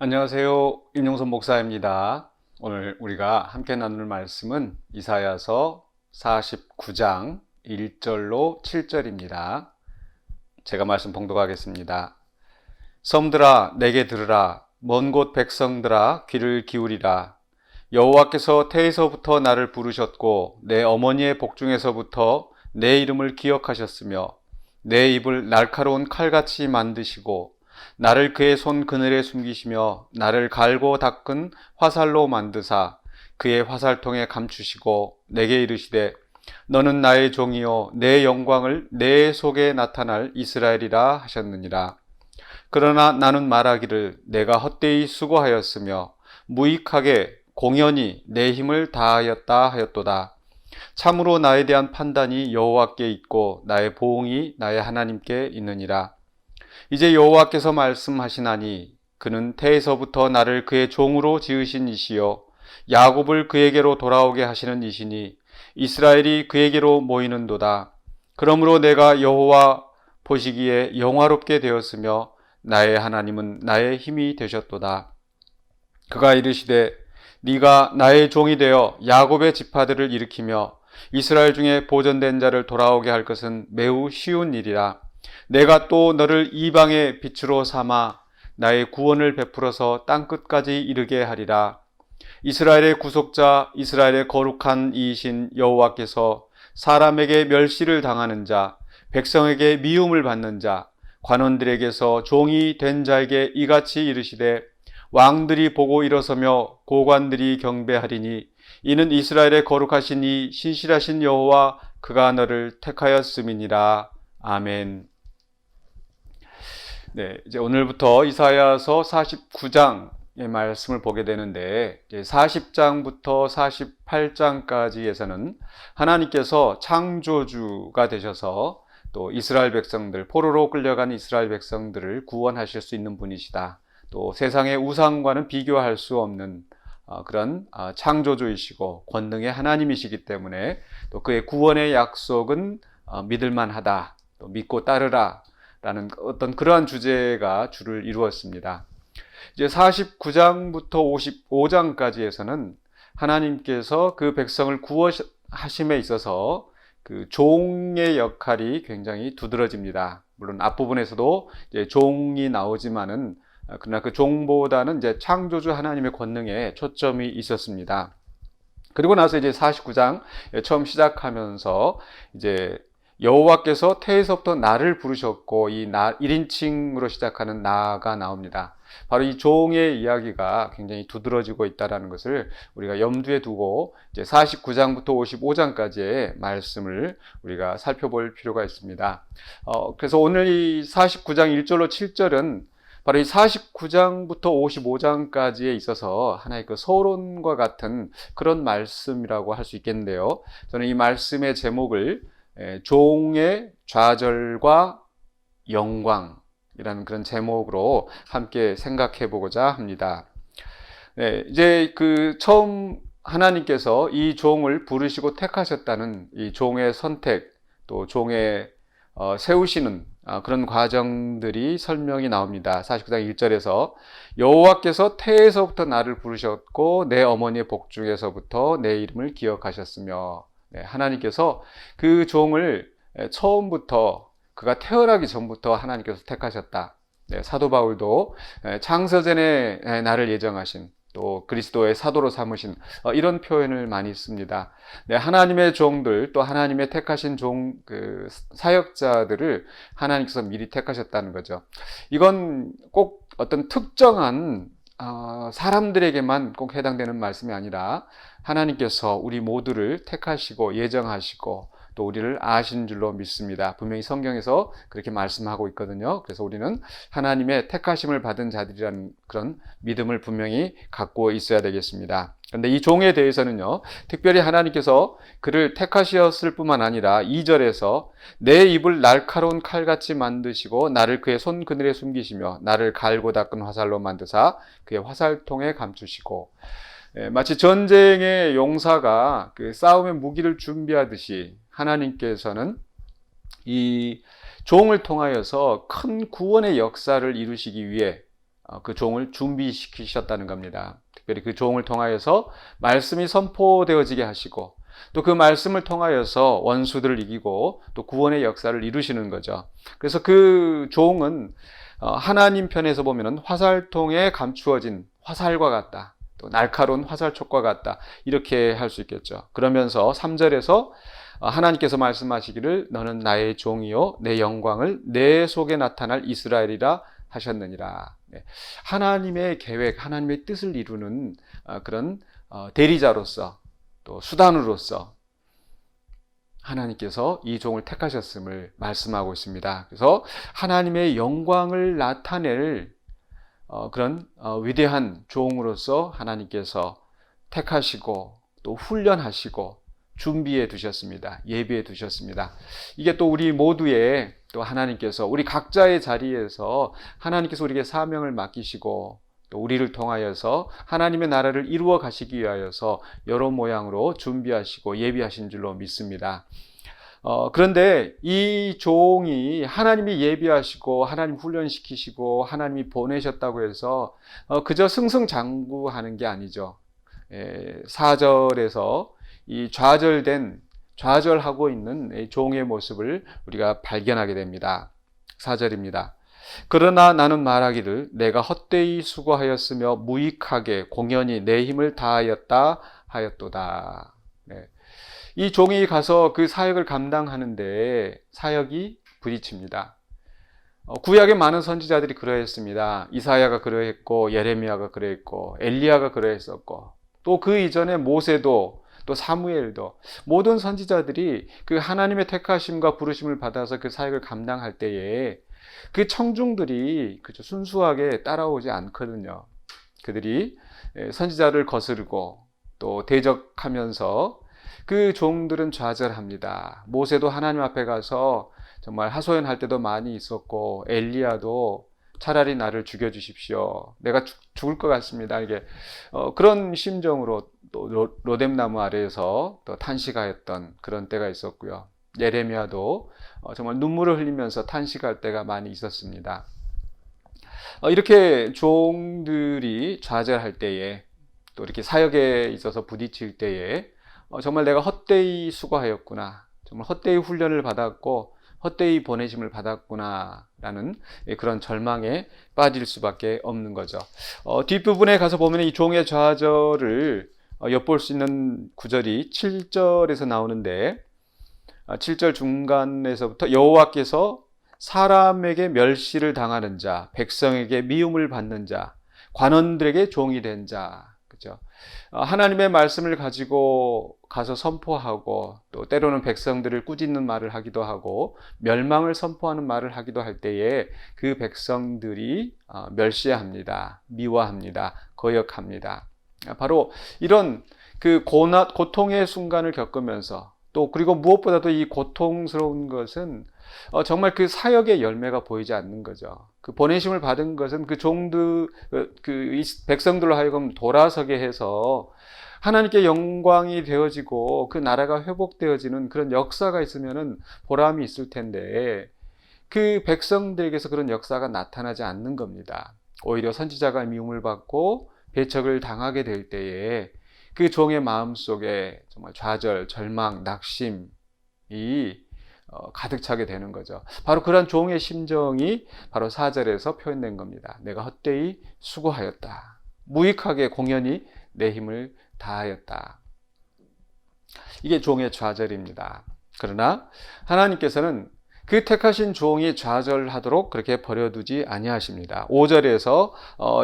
안녕하세요. 임용선 목사입니다. 오늘 우리가 함께 나눌 말씀은 이사야서 49장 1절로 7절입니다. 제가 말씀 봉독하겠습니다. 섬들아 내게 들으라. 먼 곳 백성들아 귀를 기울이라. 여호와께서 태에서부터 나를 부르셨고 내 어머니의 복중에서부터 내 이름을 기억하셨으며 내 입을 날카로운 칼같이 만드시고 나를 그의 손 그늘에 숨기시며 나를 갈고 닦은 화살로 만드사 그의 화살통에 감추시고 내게 이르시되 너는 나의 종이요 내 영광을 내 속에 나타날 이스라엘이라 하셨느니라. 그러나 나는 말하기를 내가 헛되이 수고하였으며 무익하게 공연히 내 힘을 다하였다 하였도다. 참으로 나에 대한 판단이 여호와께 있고 나의 보응이 나의 하나님께 있느니라. 이제 여호와께서 말씀하시나니 그는 태에서부터 나를 그의 종으로 지으신 이시요 야곱을 그에게로 돌아오게 하시는 이시니 이스라엘이 그에게로 모이는도다. 그러므로 내가 여호와 보시기에 영화롭게 되었으며 나의 하나님은 나의 힘이 되셨도다. 그가 이르시되 네가 나의 종이 되어 야곱의 지파들을 일으키며 이스라엘 중에 보존된 자를 돌아오게 할 것은 매우 쉬운 일이라. 내가 또 너를 이방의 빛으로 삼아 나의 구원을 베풀어서 땅끝까지 이르게 하리라. 이스라엘의 구속자, 이스라엘의 거룩한 이이신 여호와께서 사람에게 멸시를 당하는 자, 백성에게 미움을 받는 자, 관원들에게서 종이 된 자에게 이같이 이르시되 왕들이 보고 일어서며 고관들이 경배하리니 이는 이스라엘의 거룩하신 이 신실하신 여호와 그가 너를 택하였음이니라. 아멘. 네, 이제 오늘부터 이사야서 49장의 말씀을 보게 되는데 40장부터 48장까지에서는 하나님께서 창조주가 되셔서 또 이스라엘 백성들, 포로로 끌려간 이스라엘 백성들을 구원하실 수 있는 분이시다. 또 세상의 우상과는 비교할 수 없는 그런 창조주이시고 권능의 하나님이시기 때문에 또 그의 구원의 약속은 믿을만하다. 또 믿고 따르라. 라는 어떤 그러한 주제가 주를 이루었습니다. 이제 49장부터 55장까지에서는 하나님께서 그 백성을 구원하심에 있어서 그 종의 역할이 굉장히 두드러집니다. 물론 앞부분에서도 이제 종이 나오지만은 그러나 그 종보다는 이제 창조주 하나님의 권능에 초점이 있었습니다. 그리고 나서 이제 49장 처음 시작하면서 이제 여호와께서 태에서부터 나를 부르셨고 이 나 1인칭으로 시작하는 나가 나옵니다. 바로 이 종의 이야기가 굉장히 두드러지고 있다는 것을 우리가 염두에 두고 이제 49장부터 55장까지의 말씀을 우리가 살펴볼 필요가 있습니다. 그래서 오늘 이 49장 1절로 7절은 바로 이 49장부터 55장까지에 있어서 하나의 그 서론과 같은 그런 말씀이라고 할 수 있겠는데요. 저는 이 말씀의 제목을 종의 좌절과 영광이라는 그런 제목으로 함께 생각해 보고자 합니다. 네, 이제 그 처음 하나님께서 이 종을 부르시고 택하셨다는 이 종의 선택, 또 종의 세우시는 그런 과정들이 설명이 나옵니다. 49장 1절에서 여호와께서 태에서부터 나를 부르셨고 내 어머니의 복중에서부터 내 이름을 기억하셨으며 하나님께서 그 종을 처음부터 그가 태어나기 전부터 하나님께서 택하셨다. 사도 바울도 창세전에 나를 예정하신 또 그리스도의 사도로 삼으신 이런 표현을 많이 씁니다. 하나님의 종들 또 하나님의 택하신 종 그 사역자들을 하나님께서 미리 택하셨다는 거죠. 이건 꼭 어떤 특정한 사람들에게만 꼭 해당되는 말씀이 아니라 하나님께서 우리 모두를 택하시고 예정하시고 또 우리를 아신 줄로 믿습니다. 분명히 성경에서 그렇게 말씀하고 있거든요. 그래서 우리는 하나님의 택하심을 받은 자들이라는 그런 믿음을 분명히 갖고 있어야 되겠습니다. 그런데 이 종에 대해서는요, 특별히 하나님께서 그를 택하셨을 뿐만 아니라 2절에서 내 입을 날카로운 칼같이 만드시고 나를 그의 손 그늘에 숨기시며 나를 갈고 닦은 화살로 만드사 그의 화살통에 감추시고, 마치 전쟁의 용사가 그 싸움의 무기를 준비하듯이 하나님께서는 이 종을 통하여서 큰 구원의 역사를 이루시기 위해 그 종을 준비시키셨다는 겁니다. 특별히 그 종을 통하여서 말씀이 선포되어지게 하시고 또 그 말씀을 통하여서 원수들을 이기고 또 구원의 역사를 이루시는 거죠. 그래서 그 종은 하나님 편에서 보면은 화살통에 감추어진 화살과 같다. 또 날카로운 화살촉과 같다. 이렇게 할 수 있겠죠. 그러면서 3절에서 하나님께서 말씀하시기를 너는 나의 종이요 내 영광을 내 속에 나타날 이스라엘이라 하셨느니라. 하나님의 계획, 하나님의 뜻을 이루는 그런 대리자로서 또 수단으로서 하나님께서 이 종을 택하셨음을 말씀하고 있습니다. 그래서 하나님의 영광을 나타낼 그런 위대한 종으로서 하나님께서 택하시고 또 훈련하시고 준비해 두셨습니다. 예비해 두셨습니다. 이게 또 우리 모두의 또 하나님께서 우리 각자의 자리에서 하나님께서 우리에게 사명을 맡기시고 또 우리를 통하여서 하나님의 나라를 이루어 가시기 위하여서 여러 모양으로 준비하시고 예비하신 줄로 믿습니다. 그런데 이 종이 하나님이 예비하시고 하나님 훈련시키시고 하나님이 보내셨다고 해서 그저 승승장구하는 게 아니죠. 4절에서 이 좌절하고 있는 종의 모습을 우리가 발견하게 됩니다. 4절입니다. 그러나 나는 말하기를 내가 헛되이 수고하였으며 무익하게 공연히 내 힘을 다하였다 하였도다. 네. 이 종이 가서 그 사역을 감당하는데 사역이 부딪힙니다. 구약의 많은 선지자들이 그러했습니다. 이사야가 그러했고 예레미야가 그러했고 엘리야가 그러했었고 또 그 이전에 모세도 또 사무엘도 모든 선지자들이 그 하나님의 택하심과 부르심을 받아서 그 사역을 감당할 때에 그 청중들이 그저 순수하게 따라오지 않거든요. 그들이 선지자를 거스르고 또 대적하면서 그 종들은 좌절합니다. 모세도 하나님 앞에 가서 정말 하소연할 때도 많이 있었고 엘리야도 차라리 나를 죽여주십시오. 내가 죽을 것 같습니다. 이게 그런 심정으로 또 로뎀나무 아래에서 또 탄식하였던 그런 때가 있었고요. 예레미야도 정말 눈물을 흘리면서 탄식할 때가 많이 있었습니다. 이렇게 종들이 좌절할 때에 또 이렇게 사역에 있어서 부딪힐 때에 정말 내가 헛되이 수고하였구나. 정말 헛되이 훈련을 받았고 헛되이 보내심을 받았구나 라는 그런 절망에 빠질 수밖에 없는 거죠. 뒷부분에 가서 보면 이 종의 좌절을 엿볼 수 있는 구절이 7절에서 나오는데 7절 중간에서부터 여호와께서 사람에게 멸시를 당하는 자, 백성에게 미움을 받는 자, 관원들에게 종이 된 자, 그죠? 하나님의 말씀을 가지고 가서 선포하고 또 때로는 백성들을 꾸짖는 말을 하기도 하고 멸망을 선포하는 말을 하기도 할 때에 그 백성들이 멸시합니다. 미워합니다. 거역합니다. 바로 이런 그 고통의 순간을 겪으면서 또 그리고 무엇보다도 이 고통스러운 것은 정말 그 사역의 열매가 보이지 않는 거죠. 그 보내심을 받은 것은 그 종들, 그 백성들로 하여금 돌아서게 해서 하나님께 영광이 되어지고 그 나라가 회복되어지는 그런 역사가 있으면은 보람이 있을 텐데 그 백성들에게서 그런 역사가 나타나지 않는 겁니다. 오히려 선지자가 미움을 받고 배척을 당하게 될 때에 그 종의 마음 속에 정말 좌절, 절망, 낙심이 가득 차게 되는 거죠. 바로 그런 종의 심정이 바로 4절에서 표현된 겁니다. 내가 헛되이 수고하였다. 무익하게 공연히 내 힘을 다하였다. 이게 종의 좌절입니다. 그러나 하나님께서는 그 택하신 종이 좌절하도록 그렇게 버려두지 아니하십니다. 5절에서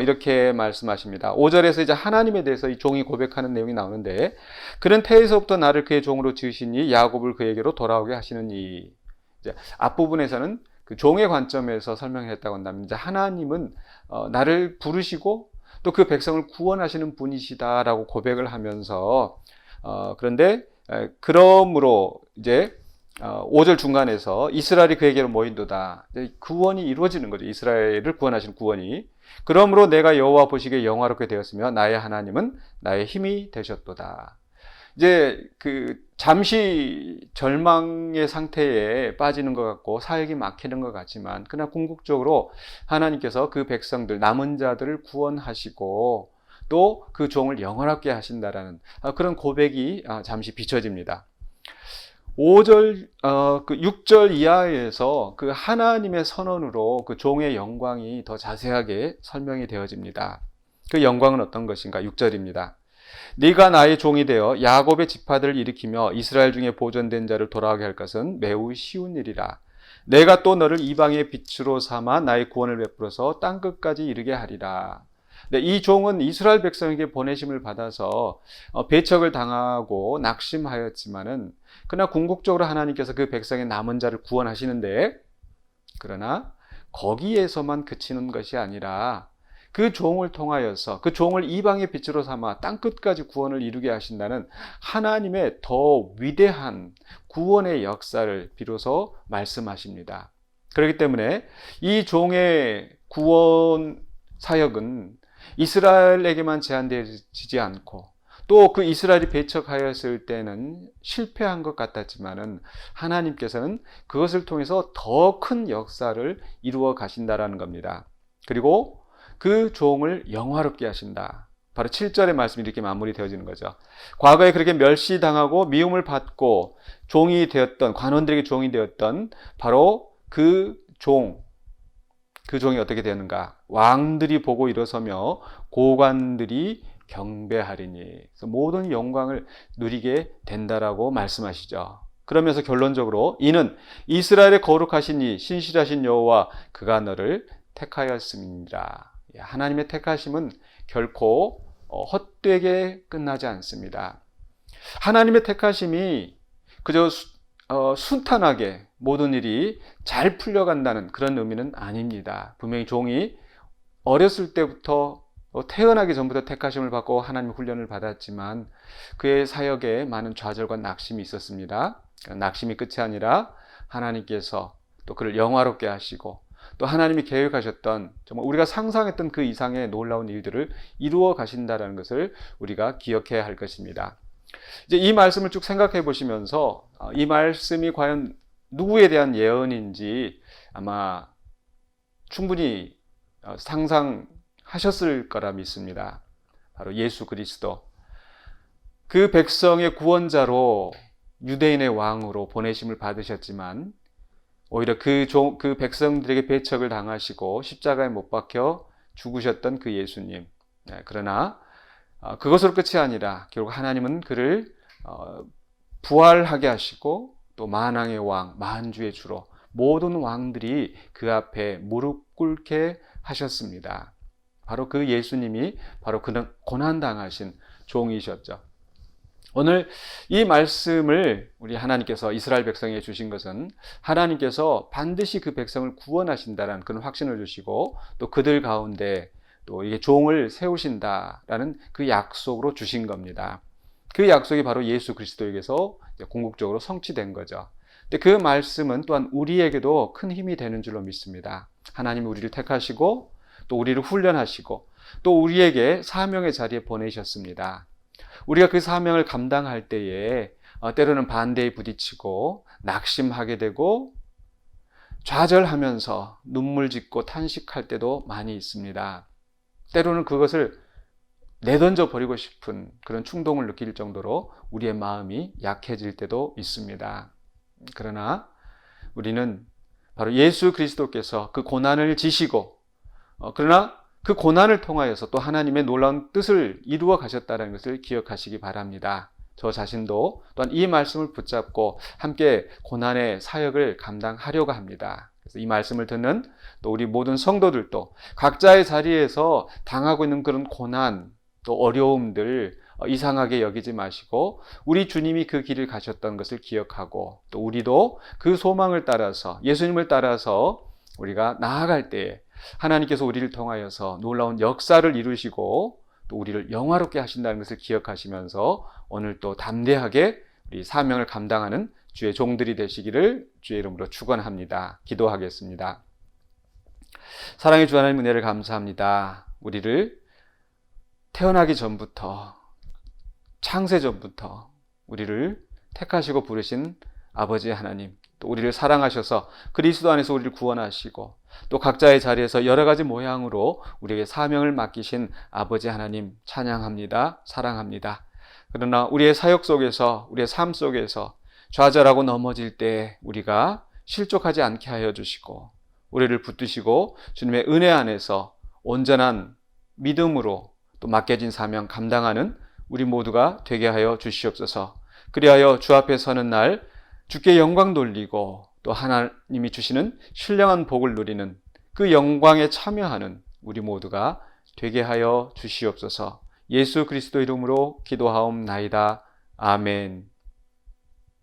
이렇게 말씀하십니다. 5절에서 이제 하나님에 대해서 이 종이 고백하는 내용이 나오는데 그는 태에서부터 나를 그의 종으로 지으시니 야곱을 그에게로 돌아오게 하시느니 이제 앞부분에서는 그 종의 관점에서 설명했다고 한다면 이제 하나님은 나를 부르시고 또 그 백성을 구원하시는 분이시다라고 고백을 하면서 그런데 그러므로 이제 5절 중간에서 이스라엘이 그에게로 모인도다. 구원이 이루어지는 거죠. 이스라엘을 구원하시는 구원이. 그러므로 내가 여호와 보시기에 영화롭게 되었으며 나의 하나님은 나의 힘이 되셨도다. 이제 잠시 절망의 상태에 빠지는 것 같고 사역이 막히는 것 같지만, 그러나 궁극적으로 하나님께서 그 백성들, 남은 자들을 구원하시고 또 그 종을 영원하게 하신다라는 그런 고백이 잠시 비춰집니다. 5절, 6절 이하에서 그 하나님의 선언으로 그 종의 영광이 더 자세하게 설명이 되어집니다. 그 영광은 어떤 것인가? 6절입니다. 네가 나의 종이 되어 야곱의 지파들을 일으키며 이스라엘 중에 보존된 자를 돌아오게 할 것은 매우 쉬운 일이라. 내가 또 너를 이방의 빛으로 삼아 나의 구원을 베풀어서 땅끝까지 이르게 하리라. 네, 이 종은 이스라엘 백성에게 보내심을 받아서 배척을 당하고 낙심하였지만은, 그러나 궁극적으로 하나님께서 그 백성의 남은 자를 구원하시는데, 그러나 거기에서만 그치는 것이 아니라 그 종을 통하여서 그 종을 이방의 빛으로 삼아 땅끝까지 구원을 이루게 하신다는 하나님의 더 위대한 구원의 역사를 비로소 말씀하십니다. 그렇기 때문에 이 종의 구원 사역은 이스라엘에게만 제한되지 않고, 또 그 이스라엘이 배척하였을 때는 실패한 것 같았지만은 하나님께서는 그것을 통해서 더 큰 역사를 이루어 가신다라는 겁니다. 그리고 그 종을 영화롭게 하신다. 바로 7절의 말씀이 이렇게 마무리되어지는 거죠. 과거에 그렇게 멸시당하고 미움을 받고 종이 되었던, 관원들에게 종이 되었던 바로 그 종이 어떻게 되는가? 왕들이 보고 일어서며 고관들이 경배하리니, 그래서 모든 영광을 누리게 된다라고 말씀하시죠. 그러면서 결론적으로 이는 이스라엘의 거룩하신 이 신실하신 여호와 그가 너를 택하였습니다. 하나님의 택하심은 결코 헛되게 끝나지 않습니다. 하나님의 택하심이 그저 순탄하게 모든 일이 잘 풀려간다는 그런 의미는 아닙니다. 분명히 종이 어렸을 때부터, 태어나기 전부터 택하심을 받고 하나님의 훈련을 받았지만 그의 사역에 많은 좌절과 낙심이 있었습니다. 낙심이 끝이 아니라 하나님께서 또 그를 영화롭게 하시고 또 하나님이 계획하셨던, 정말 우리가 상상했던 그 이상의 놀라운 일들을 이루어 가신다는 것을 우리가 기억해야 할 것입니다. 이제 이 말씀을 쭉 생각해 보시면서 이 말씀이 과연 누구에 대한 예언인지 아마 충분히 상상하셨을 거라 믿습니다. 바로 예수 그리스도, 그 백성의 구원자로 유대인의 왕으로 보내심을 받으셨지만 오히려 그 백성들에게 배척을 당하시고 십자가에 못 박혀 죽으셨던 그 예수님. 그러나 그것으로 끝이 아니라 결국 하나님은 그를 부활하게 하시고 또 만왕의 왕, 만주의 주로 모든 왕들이 그 앞에 무릎 꿇게 하셨습니다. 바로 그 예수님이 바로 그는 고난당하신 종이셨죠. 오늘 이 말씀을 우리 하나님께서 이스라엘 백성에게 주신 것은 하나님께서 반드시 그 백성을 구원하신다라는 그런 확신을 주시고 또 그들 가운데 또 이게 종을 세우신다라는 그 약속으로 주신 겁니다. 그 약속이 바로 예수 그리스도에게서 궁극적으로 성취된 거죠. 근데 그 말씀은 또한 우리에게도 큰 힘이 되는 줄로 믿습니다. 하나님이 우리를 택하시고 또 우리를 훈련하시고 또 우리에게 사명의 자리에 보내셨습니다. 우리가 그 사명을 감당할 때에 때로는 반대에 부딪히고 낙심하게 되고 좌절하면서 눈물 짓고 탄식할 때도 많이 있습니다. 때로는 그것을 내던져 버리고 싶은 그런 충동을 느낄 정도로 우리의 마음이 약해질 때도 있습니다. 그러나 우리는 바로 예수 그리스도께서 그 고난을 지시고 그러나 그 고난을 통하여서 또 하나님의 놀라운 뜻을 이루어 가셨다는 것을 기억하시기 바랍니다. 저 자신도 또한 이 말씀을 붙잡고 함께 고난의 사역을 감당하려고 합니다. 그래서 이 말씀을 듣는 또 우리 모든 성도들도 각자의 자리에서 당하고 있는 그런 고난 또 어려움들 이상하게 여기지 마시고 우리 주님이 그 길을 가셨던 것을 기억하고 또 우리도 그 소망을 따라서 예수님을 따라서 우리가 나아갈 때에 하나님께서 우리를 통하여서 놀라운 역사를 이루시고 또 우리를 영화롭게 하신다는 것을 기억하시면서 오늘 또 담대하게 우리 사명을 감당하는 주의 종들이 되시기를 주의 이름으로 축원합니다. 기도하겠습니다. 사랑의 주 하나님 은혜를 감사합니다. 우리를 태어나기 전부터 창세 전부터 우리를 택하시고 부르신 아버지 하나님, 또 우리를 사랑하셔서 그리스도 안에서 우리를 구원하시고 또 각자의 자리에서 여러 가지 모양으로 우리에게 사명을 맡기신 아버지 하나님 찬양합니다. 사랑합니다. 그러나 우리의 사역 속에서, 우리의 삶 속에서 좌절하고 넘어질 때 우리가 실족하지 않게 하여 주시고 우리를 붙드시고 주님의 은혜 안에서 온전한 믿음으로 또 맡겨진 사명 감당하는 우리 모두가 되게 하여 주시옵소서. 그리하여 주 앞에 서는 날 주께 영광 돌리고 또 하나님이 주시는 신령한 복을 누리는 그 영광에 참여하는 우리 모두가 되게 하여 주시옵소서. 예수 그리스도 이름으로 기도하옵나이다. 아멘.